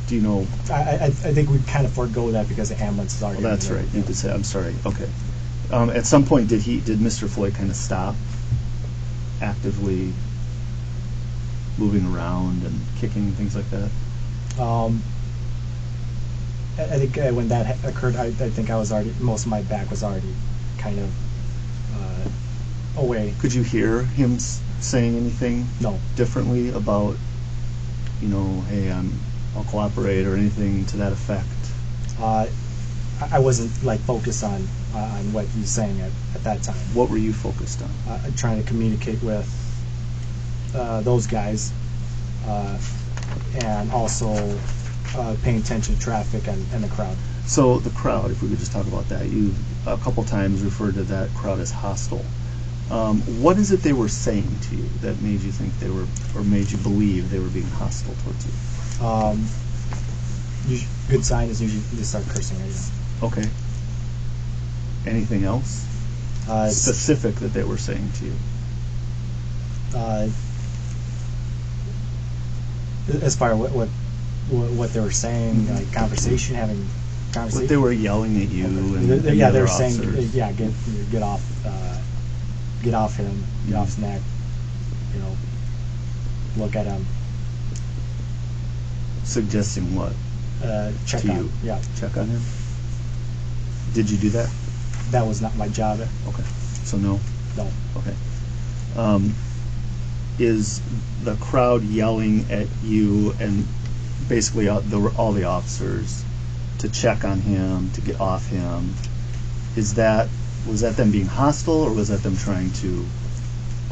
Do you know? I think we kind of forego that because the ambulance is already. Well, that's right. You could say. I'm sorry. Okay. At some point, did Mr. Floyd kind of stop actively moving around and kicking and things like that? I think when that occurred, I think I was already, most of my back was already kind of away. Could you hear him saying anything No. differently about, hey, I'll cooperate or anything to that effect? I wasn't focused on what he was saying at that time. What were you focused on? Trying to communicate with those guys, and also paying attention to traffic and the crowd. So the crowd, if we could just talk about that, you a couple times referred to that crowd as hostile. What is it they were saying to you that made you think they were, or made you believe they were being hostile towards you? Good sign is usually they start cursing at you. Okay. Anything else specific that they were saying to you? As far as what they were saying, having conversation. But they were yelling at you, and they were officers. saying, get off him, get off his neck, look at him. Suggesting what? Check to on you? him. Yeah. Check on him? Did you do that? That was not my job. Okay. So no? No. Okay. Is the crowd yelling at you and basically all the officers to check on him, to get off him? Was that them being hostile, or was that them trying to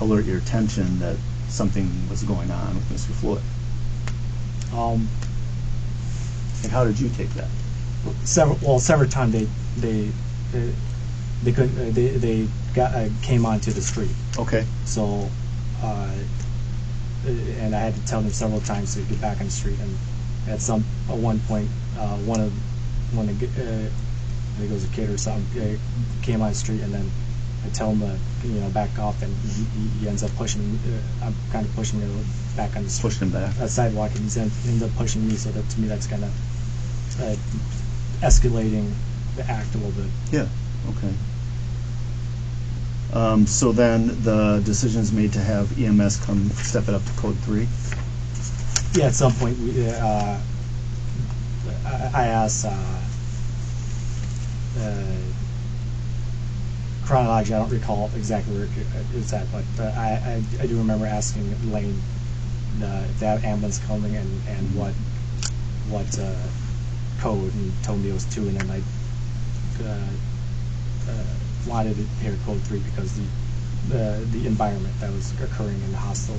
alert your attention that something was going on with Mr. Floyd? And how did you take that? Several times they came onto the street. Okay. So, and I had to tell them several times to get back on the street. And at one point, one of I think it was a kid or something, came on the street, and then I tell him to back off, and he ends up pushing me. I'm kind of pushing him back on the street. Pushed him back. Sidewalk, and he ends up pushing me. So that, to me, that's kind of escalating the act a little bit. Yeah. Okay. So then the decision is made to have EMS come step it up to Code 3? Yeah, at some point I asked chronology, I don't recall exactly where it's at, but I do remember asking Lane if they have ambulance coming and what code, and he told me it was 2, and then I wanted to hear Code 3 because the environment that was occurring in the hostile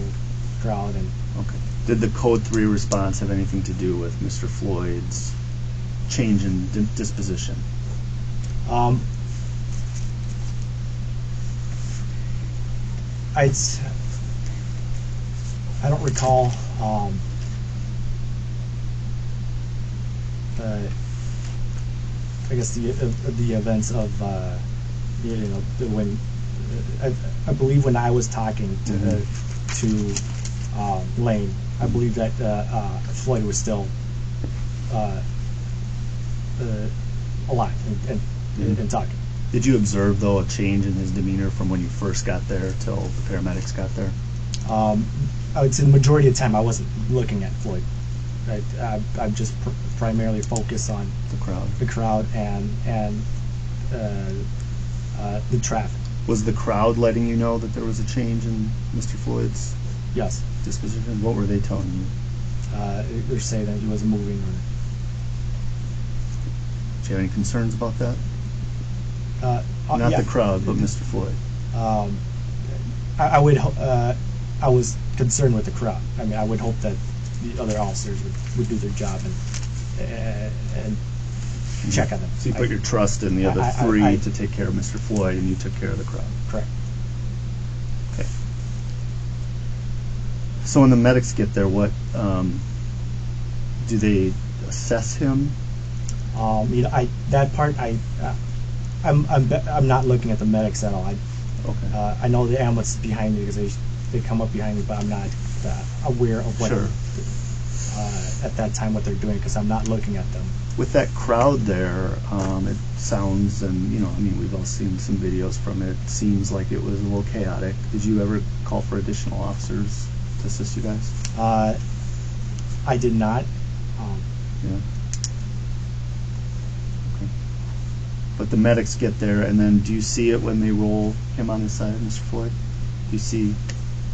crowd. And okay. Did the Code 3 response have anything to do with Mr. Floyd's change in disposition? I don't recall. I guess the events of when I believe when I was talking to Lane, I believe that Floyd was still alive and talking. Did you observe, though, a change in his demeanor from when you first got there till the paramedics got there? I would say the majority of the time I wasn't looking at Floyd. I'm just primarily focused on the crowd and the traffic. Was the crowd letting you know that there was a change in Mr. Floyd's Yes. disposition? What were they telling you? They're saying that he wasn't moving. Do you have any concerns about that? Not yeah. the crowd, but Mr. Floyd. I would. I was concerned with the crowd. I mean, I would hope that the other officers would do their job and check on them. So you put your trust in the other three to take care of Mr. Floyd, and you took care of the crowd. Correct. Okay. So when the medics get there, what do they assess him? That part I'm not looking at the medics at all. Okay. I know the ambulance is behind me because they come up behind me, but I'm not aware of what. Sure. at that time what they're doing because I'm not looking at them. With that crowd there, it sounds, and I mean, we've all seen some videos from it. It seems like it was a little chaotic. Did you ever call for additional officers to assist you guys? I did not. Yeah. Okay. But the medics get there, and then do you see it when they roll him on his side, Mr. Floyd? Do you see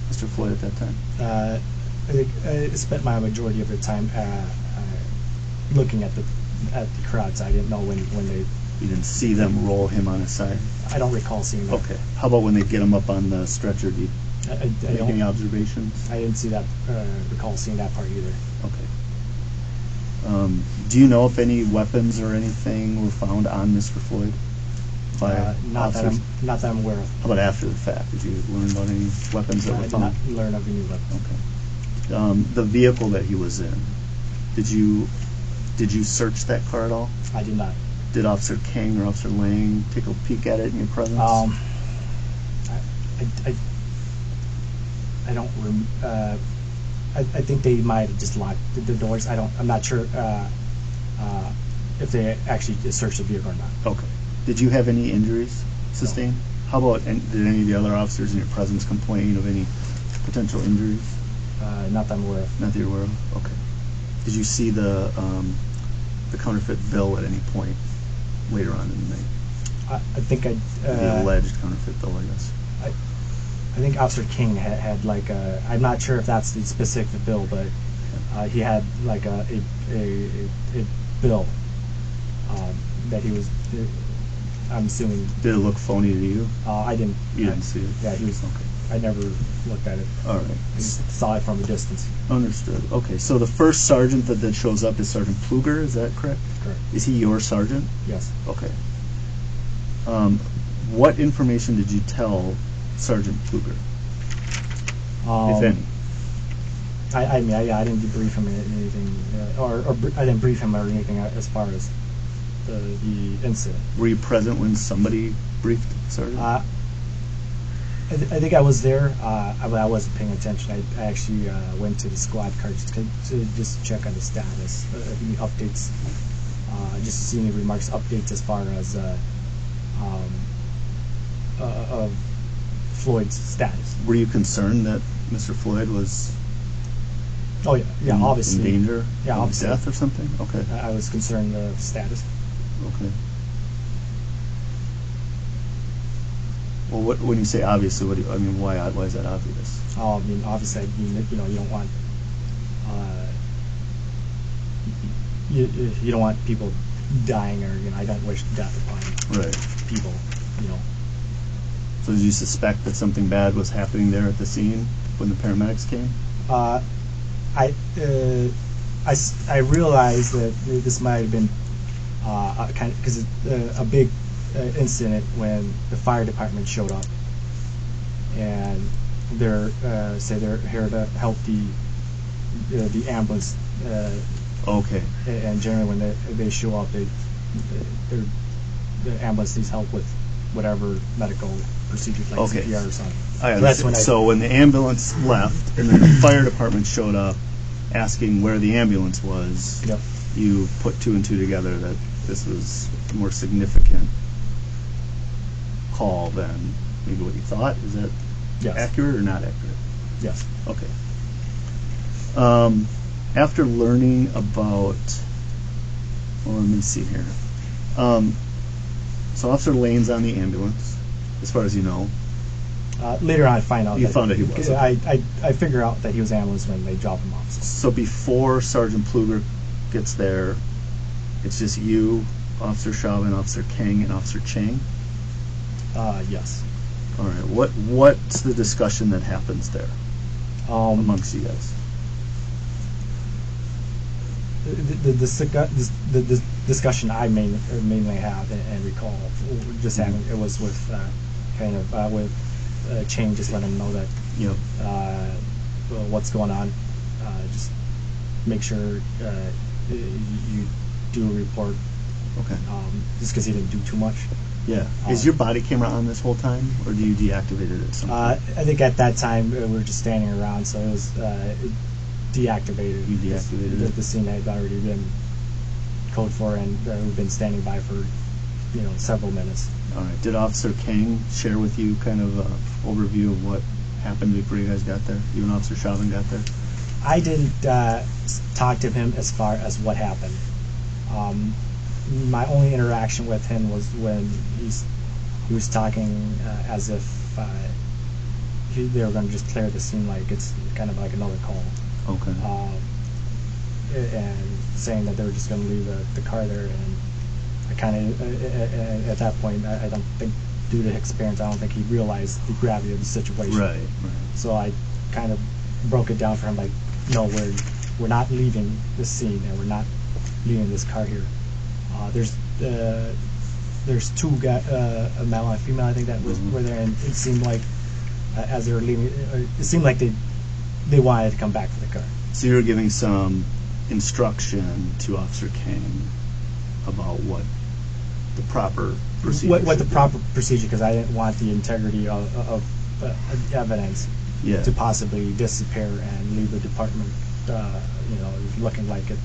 Mr. Floyd at that time? I think I spent my majority of the time looking at the crowds. I didn't know when they. You didn't see them roll him on his side? I don't recall seeing that. Okay. How about when they get him up on the stretcher? Do you I make don't, any observations? I didn't see that. Recall seeing that part either. Okay. Do you know if any weapons or anything were found on Mr. Floyd by not officers? that I'm aware of. How about after the fact? Did you learn about any weapons that I were did found? not learn of any weapons. Okay. The vehicle that he was in, did you search that car at all? I did not. Did Officer King or Officer Lang take a peek at it in your presence? I don't. I think they might have just locked the doors. I'm not sure if they actually searched the vehicle or not. Okay. Did you have any injuries sustained? No. How about, did any of the other officers in your presence complain of any potential injuries? Not that I'm aware of. Not that you're aware of? Okay. Did you see the counterfeit bill at any point later on in the night? I think the alleged counterfeit bill, I guess. I think Officer King had like I'm not sure if that's the specific bill, but he had like a bill that he was. I'm assuming. Did it look phony to you? I didn't. You didn't see it? Yeah, he was. Okay. I never looked at it. All right. I just saw it from a distance. Understood. Okay, so the first sergeant that shows up is Sergeant Pluger, is that correct? Correct. Is he your sergeant? Yes. Okay. What information did you tell Sergeant Pluger, if any? I mean, I didn't debrief him anything, or I didn't brief him or anything as far as the incident. Were you present when somebody briefed Sergeant? I think I was there, but I wasn't paying attention. I actually went to the squad car to just check on the status, any updates, just to see any remarks, updates as far as of Floyd's status. Were you concerned that Mr. Floyd was Oh yeah, obviously. in danger Yeah, of obviously. death or something? Okay. I was concerned of status. Okay. Well, when you say obviously, what do you, I mean? Why is that obvious? I mean, obviously, you don't want you don't want people dying, or I don't wish death upon people. So did you suspect that something bad was happening there at the scene when the paramedics came? I realized that this might have been kind of because a big incident when the fire department showed up, and they're here to help the ambulance. Okay. And generally, when they show up, the ambulance needs help with whatever medical procedures, like CPR or something. So when the ambulance left and then the fire department showed up asking where the ambulance was, yep. You put two and two together that this was a more significant call than maybe what you thought. Is that accurate or not accurate? Yes. Okay. After learning about, well, let me see here. So Officer Lane's on the ambulance, as far as you know. Later on, I find out. You found out he was. I figure out that he was ambulance when they drop him off. So before Sergeant Pluger gets there, it's just you, Officer Chauvin, Officer King, and Officer Chang? Yes. All right. What's the discussion that happens there amongst you guys? The discussion I mainly have and recall just having it was with with Chang, just letting him know that what's going on. Just make sure you do a report. Okay. Just because he didn't do too much. Yeah. Is your body camera on this whole time, or do you deactivate it at some point? I think at that time we were just standing around, so it was deactivated. You deactivated it? The scene had already been code for, and we've been standing by for several minutes. All right. Did Officer King share with you kind of an overview of what happened before you guys got there? You and Officer Chauvin got there? I didn't talk to him as far as what happened. My only interaction with him was when he was talking as if they were going to just clear the scene, like it's kind of like another call. Okay. And saying that they were just going to leave the car there, and I kind of at that point I don't think, due to experience, I don't think he realized the gravity of the situation. Right. So I kind of broke it down for him, like, no, we're not leaving this scene, and we're not leaving this car here. There's two a male and a female, I think, that were there, and it seemed like as they were leaving, it seemed like they wanted to come back to the car. So you were giving some instruction to Officer King about what the proper procedure what the proper procedure, because I didn't want the integrity of evidence to possibly disappear and leave the department looking like it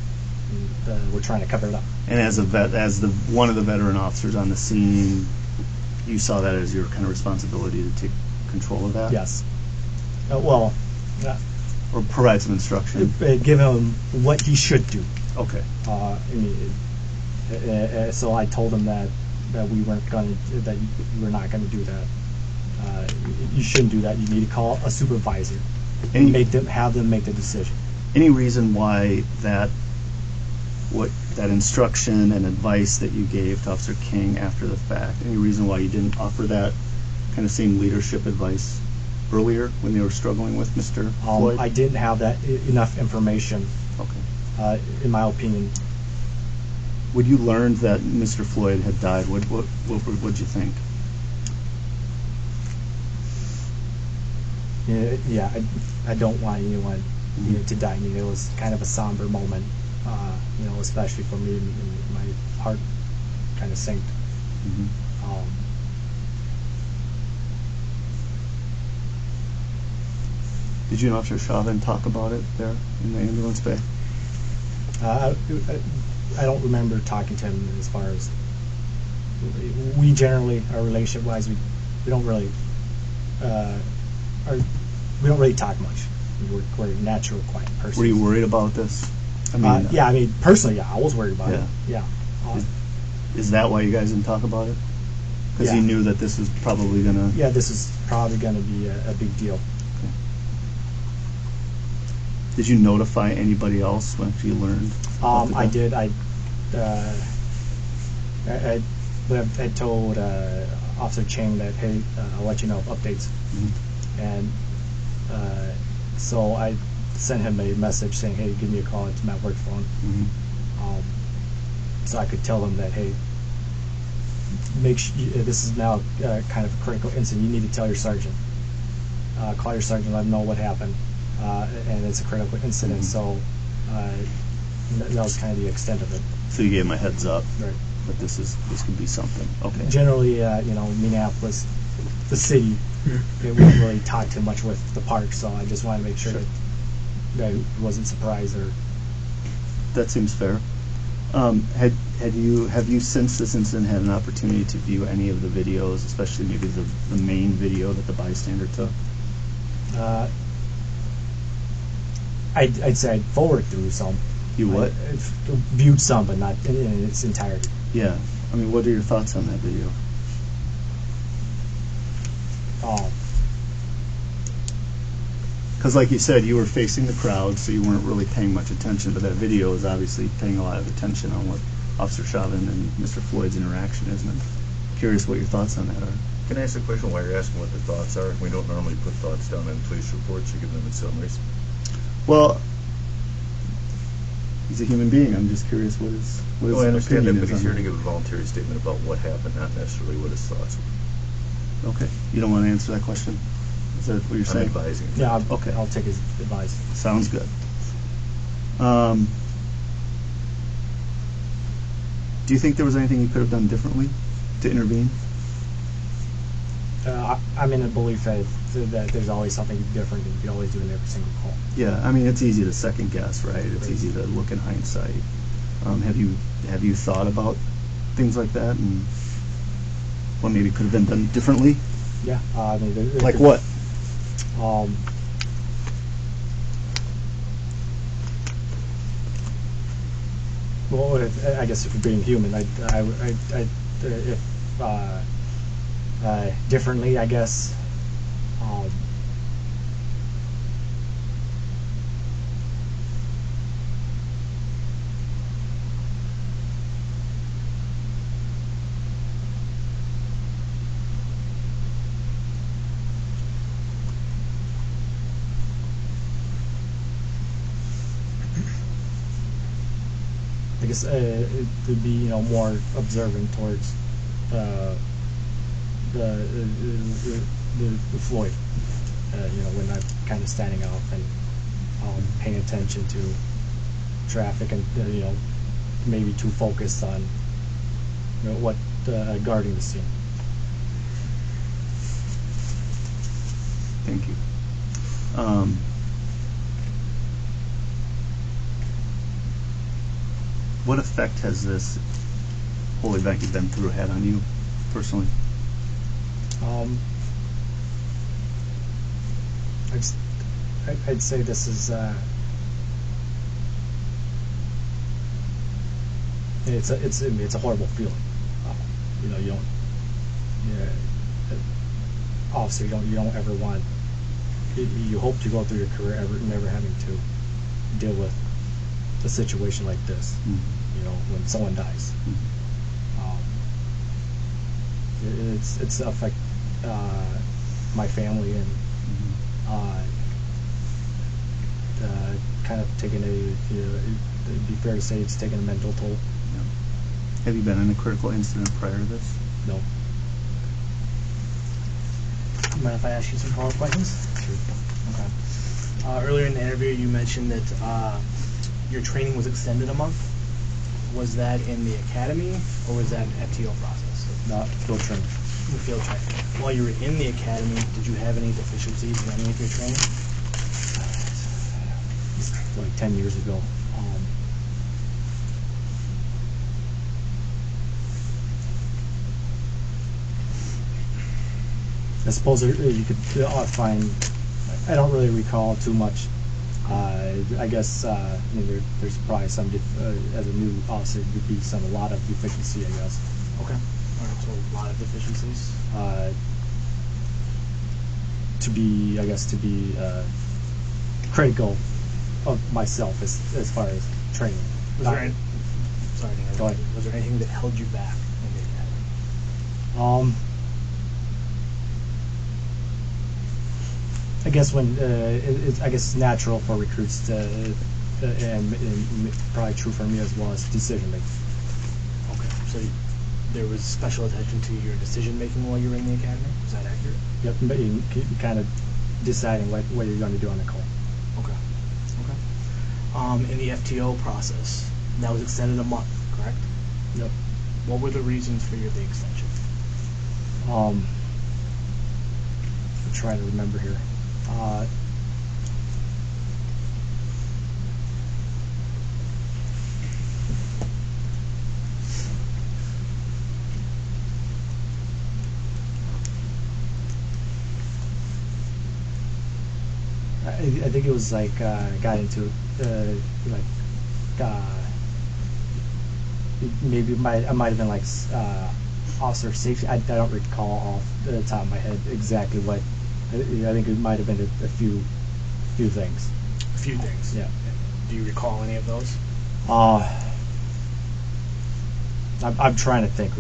we're trying to cover it up. And as one of the veteran officers on the scene, you saw that as your kind of responsibility to take control of that? Yes. Or provide some instruction. Give him what he should do. Okay. So I told him that we weren't going to, that we're not going to do that. You shouldn't do that. You need to call a supervisor and have them make the decision. Any reason why that instruction and advice that you gave to Officer King after the fact, any reason why you didn't offer that kind of same leadership advice earlier when they were struggling with Mr. Floyd? I didn't have that enough information. Okay. In my opinion. When you learned that Mr. Floyd had died, what did you think? Yeah, I don't want anyone to die. It was kind of a somber moment, especially for me. My heart kind of sank. Did you and Officer Chauvin talk about it there in the ambulance bay? I don't remember talking to him as far as we generally, our relationship-wise, we don't really talk much. We're a natural, quiet person. Were you worried about this? Personally, I was worried about it. Yeah. Is that why you guys didn't talk about it? Because you knew that this was probably gonna. Yeah, this is probably gonna be a big deal. Okay. Did you notify anybody else when you learned? I did. I told Officer Chang that, hey, I'll let you know of updates. And so I sent him a message saying, hey, give me a call. It's my work phone. So I could tell him that, hey, this is now kind of a critical incident. You need to tell your sergeant. Call your sergeant, let him know what happened. And it's a critical incident. So that was kind of the extent of it. So you gave him a heads up. Right. But this could be something. Okay. Generally, Minneapolis, the city, they wouldn't really talk too much with the park, so I just wanted to make sure that it wasn't surprised or. That seems fair. Have you since this incident had an opportunity to view any of the videos, especially maybe the main video that the bystander took? I'd say I'd forward through some. You what? I viewed some, but not in its entirety. Yeah. I mean, what are your thoughts on that video? Because like you said, you were facing the crowd, so you weren't really paying much attention, but that video is obviously paying a lot of attention on what Officer Chauvin and Mr. Floyd's interaction is, and I'm curious what your thoughts on that are. Can I ask a question while you're asking what the thoughts are? We don't normally put thoughts down in police reports. You give them in summaries. Well, he's a human being. I'm just curious what his I understand that, opinion but is he's on here to it. give a voluntary statement about what happened, not necessarily what his thoughts were. Okay. You don't want to answer that question? Is that what you're I'm saying? advising. Yeah, Okay. I'll take his advice. Sounds good. Do you think there was anything you could have done differently to intervene? I'm in the belief that there's always something different and you can always do in every single call. Yeah, I mean, it's easy to second guess, right? It's easy to look in hindsight. Have you thought about things like that and what maybe could have been done differently? Yeah, I mean, Like what? Well, I guess if being human, differently, I guess. I guess it would be, more observant towards the Floyd. When I'm kind of standing off and paying attention to traffic and maybe too focused on what guarding the scene. Thank you. What effect has this whole event you've been through had on you personally? I'd say this is it's a horrible feeling. You don't officer, you don't ever want. You hope to go through your career never having to deal with a situation like this. Mm-hmm. When someone dies. It's affect my family and kind of taking it'd be fair to say it's taking a mental toll. Yeah. Have you been in a critical incident prior to this? No. Mind if I ask you some follow-up questions? Sure. Okay. Earlier in the interview, you mentioned that your training was extended a month. Was that in the academy, or was that an FTO process? Not field training. The field training. While you were in the academy, did you have any deficiencies in any of your training? It's like 10 years ago. I suppose you could find. I don't really recall too much. I guess there's probably some as a new officer would be a lot of deficiency. I guess. Okay. All right. So a lot of deficiencies. To be critical of myself as far as training. Was there anything that held you back in the academy? I guess it's natural for recruits to, and probably true for me as well, as decision making. Okay, so there was special attention to your decision making while you were in the academy. Is that accurate? Yep, but you kind of deciding what you're going to do on the call. Okay. In the FTO process, that was extended a month, correct? Yep. What were the reasons for your big extension? I'm trying to remember here. I think it was like got into maybe I might have been like officer safety. I don't recall off the top of my head exactly what. I think it might have been a few things. A few things. Yeah. Do you recall any of those? I'm trying to think.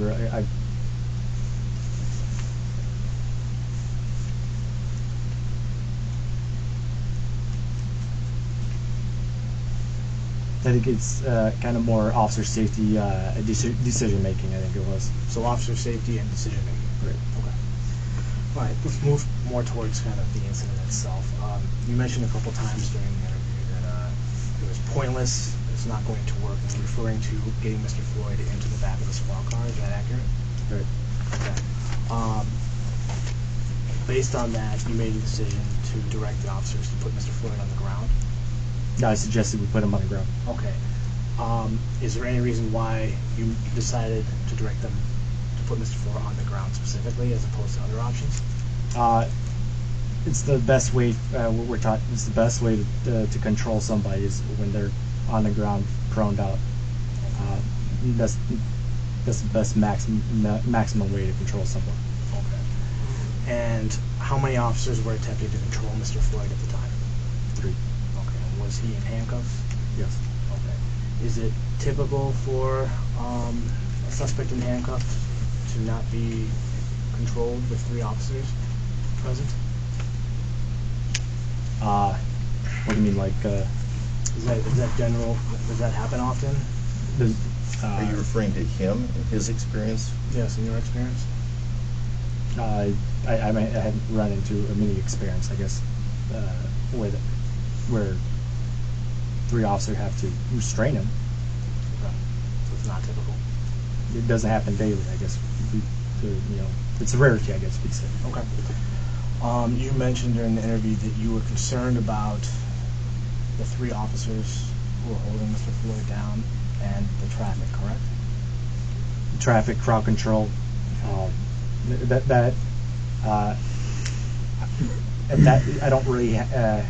I think it's kind of more officer safety decision making. I think it was. So officer safety and decision making. Right. Okay. All right. Let's move more towards kind of the incident itself. You mentioned a couple times during the interview that it was pointless. It's not going to work. And you're referring to getting Mr. Floyd into the back of the squad car. Is that accurate? Right. Okay. based on that, you made a decision to direct the officers to put Mr. Floyd on the ground. I suggested we put him on the ground. Okay. Is there any reason why you decided to direct them to put Mr. Floyd on the ground specifically, as opposed to other options? It's the best way. We're taught it's the best way to control somebody is when they're on the ground, proned out. That's the best maximum way to control someone. Okay. And how many officers were attempting to control Mr. Floyd at the time? 3. Okay. And was he in handcuffs? Yes. Okay. Is it typical for a suspect in handcuffs to not be controlled with 3 officers present? What do you mean, like? Is that general? Does that happen often? Are you referring to him and his experience? Yes, in your experience. I haven't run into a mini experience, I guess, where 3 officers have to restrain him. Okay. So it's not typical. It doesn't happen daily, I guess. It's a rarity, I guess we'd say. Okay. You mentioned during the interview that you were concerned about the 3 officers who were holding Mr. Floyd down and the traffic, correct? Traffic, crowd control. That I don't really,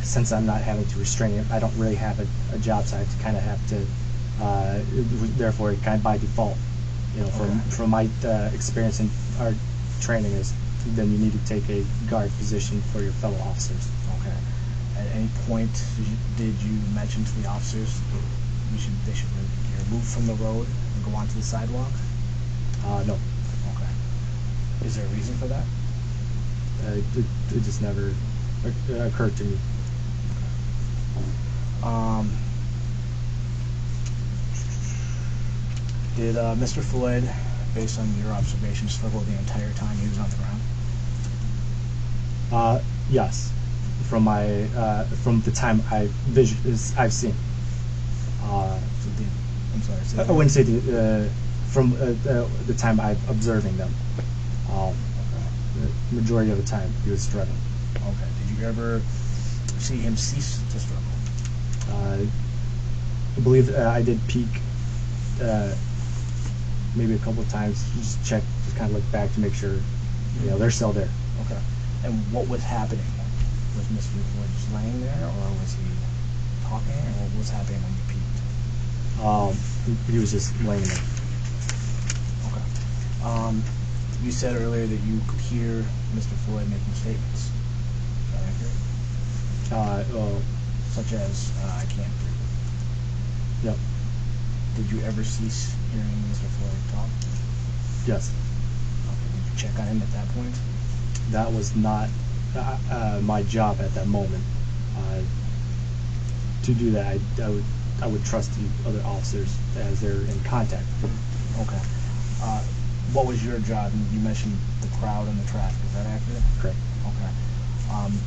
since I'm not having to restrain him, I don't really have a job, so I have to kind of have to, therefore, kind of by default, from my experience in our training is, then you need to take a guard position for your fellow officers. Okay. At any point did you mention to the officers they should be removed from the road and go onto the sidewalk? No. Okay. Is there a reason for that? It just never occurred to me. Did Mr. Floyd, based on your observations, struggle the entire time he was on the ground? Yes, from the time I've seen. I'm sorry. Say that I wouldn't say from the time I'm observing them. The majority of the time he was struggling. Okay. Did you ever see him cease to struggle? I believe I did peek maybe a couple of times, just check, just kind of look back to make sure they're still there. Okay. And what was happening? Was Mr. Floyd just laying there, or was he talking, or what was happening when you peeked? He was just laying there. Okay. You said earlier that you could hear Mr. Floyd making statements. Is that accurate? Such as, I can't breathe. Yep. Did you ever cease hearing Mr. Floyd talk? Yes. Okay. Did you check on him at that point? That was not my job at that moment. To do that, I would trust the other officers as they're in contact. Okay. What was your job? You mentioned the crowd and the traffic. Is that accurate? Correct. Okay.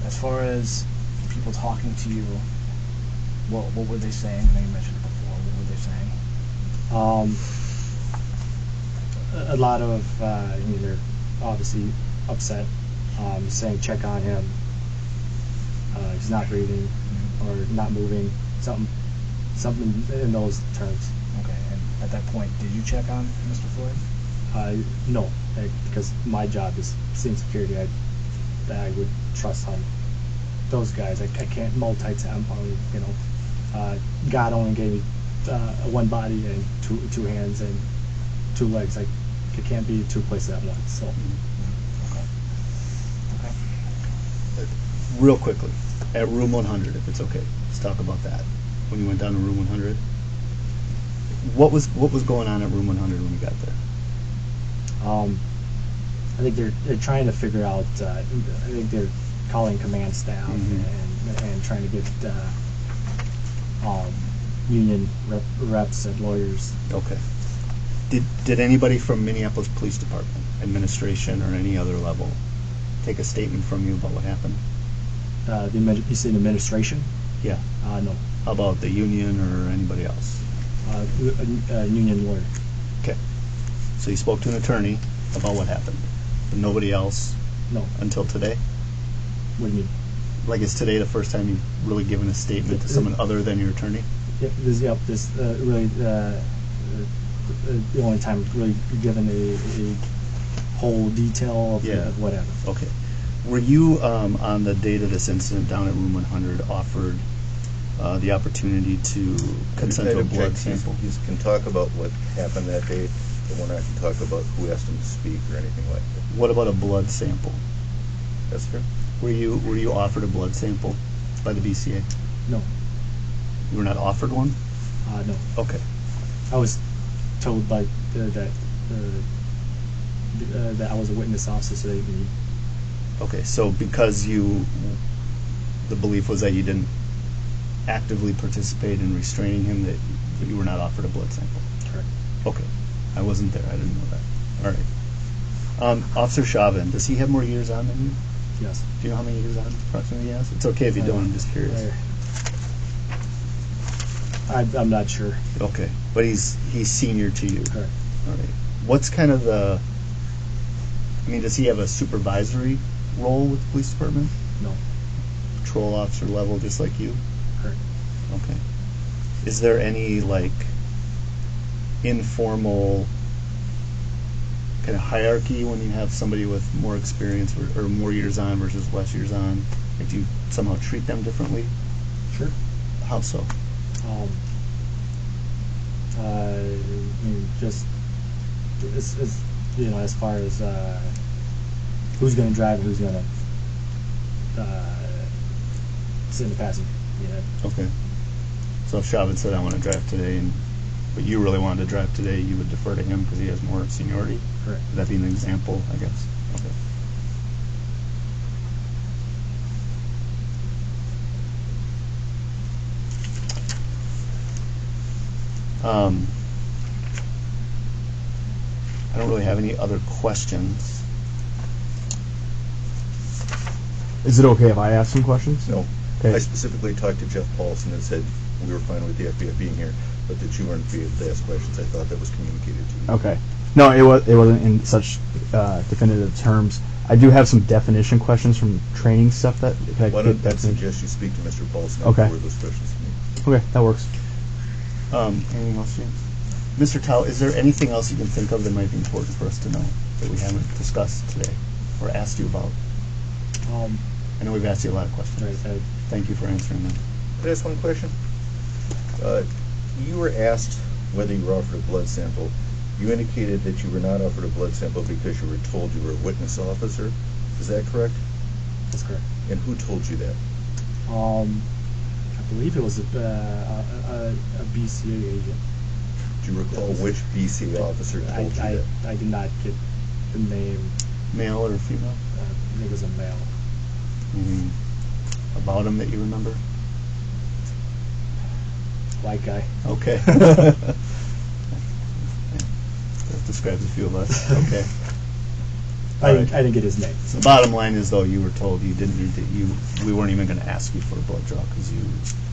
As far as people talking to you, what were they saying? I know you mentioned it before. What were they saying? A lot of they're obviously upset, saying check on him. He's not breathing or not moving. Something in those terms. Okay. And at that point, did you check on Mr. Floyd? No, because my job is scene security. I would trust on those guys. I can't multitask. God only gave me one body and two hands and 2 legs. I can't be 2 places at once. So. Okay. Real quickly, at room 100, if it's okay, let's talk about that. When you went down to room 100, what was going on at room 100 when you got there? I think they're trying to figure out. I think they're calling command staff and trying to get union reps and lawyers. Okay. Did anybody from Minneapolis Police Department, administration, or any other level take a statement from you about what happened? You said administration? Yeah. No. How about the union or anybody else? Union lawyer. Okay. So you spoke to an attorney about what happened, but nobody else No. until today? What do you mean? Like, is today the first time you've really given a statement to someone other than your attorney? This really the only time really given a whole detail of whatever. Okay. Were you, on the date of this incident down at room 100, offered the opportunity to consent to a blood sample? You can talk about what happened that day, but we're not going to talk about who asked him to speak or anything like that. What about a blood sample? That's fair. Were you offered a blood sample by the BCA? No. You were not offered one? No. Okay. I was told by that I was a witness officer, so they didn't. Okay, so because the belief was that you didn't actively participate in restraining him, that you were not offered a blood sample? Correct. Okay. I wasn't there. I didn't know that. All right. Officer Chauvin, does he have more years on than you? Yes. Do you know how many years on approximately he has? It's okay if you don't. I'm just curious. I'm not sure. Okay. But he's senior to you. Correct. All right. What's kind of the... I mean, does he have a supervisory role with the police department? No. Patrol officer level, just like you? Correct. Okay. Is there any, like, informal kind of hierarchy when you have somebody with more experience or more years on versus less years on? Like, do you somehow treat them differently? Sure. How so? I mean, just it's as far as who's going to drive and who's going to sit in the passenger. Okay. So if Chauvin said, I want to drive today, but you really wanted to drive today, you would defer to him because he has more seniority? Correct. Would that be an example, I guess? Okay. I don't really have any other questions. Is it okay if I ask some questions? No. Okay. I specifically talked to Jeff Paulson and said we were fine with the FBI being here, but that you weren't able to ask questions. I thought that was communicated to you. Okay. No, it wasn't in such definitive terms. I do have some definition questions from training stuff that. Why don't I suggest you speak to Mr. Paulson and Okay. forward those questions to me. Okay, that works. Anything else, James? Mr. Thao, is there anything else you can think of that might be important for us to know that we haven't discussed today or asked you about? I know we've asked you a lot of questions. Right. Thank you for answering them. Could I ask one question? You were asked whether you were offered a blood sample. You indicated that you were not offered a blood sample because you were told you were a witness officer. Is that correct? That's correct. And who told you that? I believe it was a BCA agent. Do you recall which BCA officer told you that? I did not get the name. Male or female? I think it was a male. About him that you remember? White guy. Okay. That describes a few of us. Okay. I didn't get his name. So the bottom line is, though, you were told you didn't need to. We weren't even going to ask you for a blood draw because you.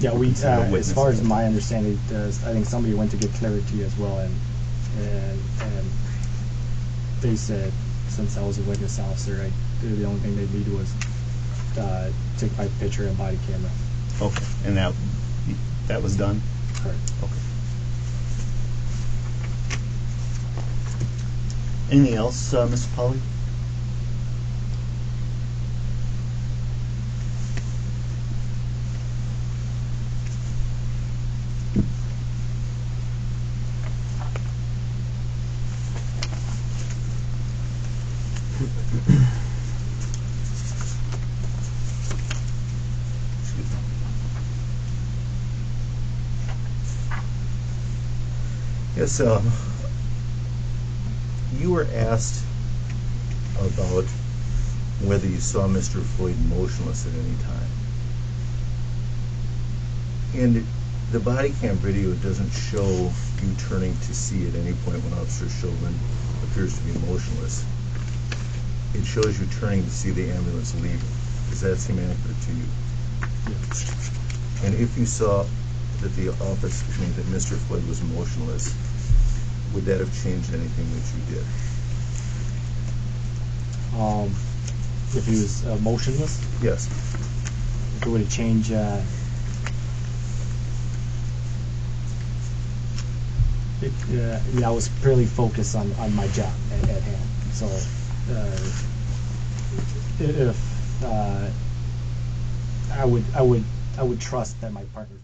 Yeah, were considered a witness. as far as my understanding, I think somebody went to get clarity as well, and they said since I was a witness officer, the only thing they needed was take my picture and body camera. Okay, and that was done. Correct. Okay. Anything else, Mr. Polly? Yes, you were asked about whether you saw Mr. Floyd motionless at any time. And the body cam video doesn't show you turning to see at any point when Officer Chauvin appears to be motionless. It shows you turning to see the ambulance leaving. Does that seem accurate to you? Yes. And if you saw that that Mr. Floyd was motionless, would that have changed anything that you did? If he was motionless, Yes. if it would have changed. I was purely focused on my job at hand. So if I would trust that my partner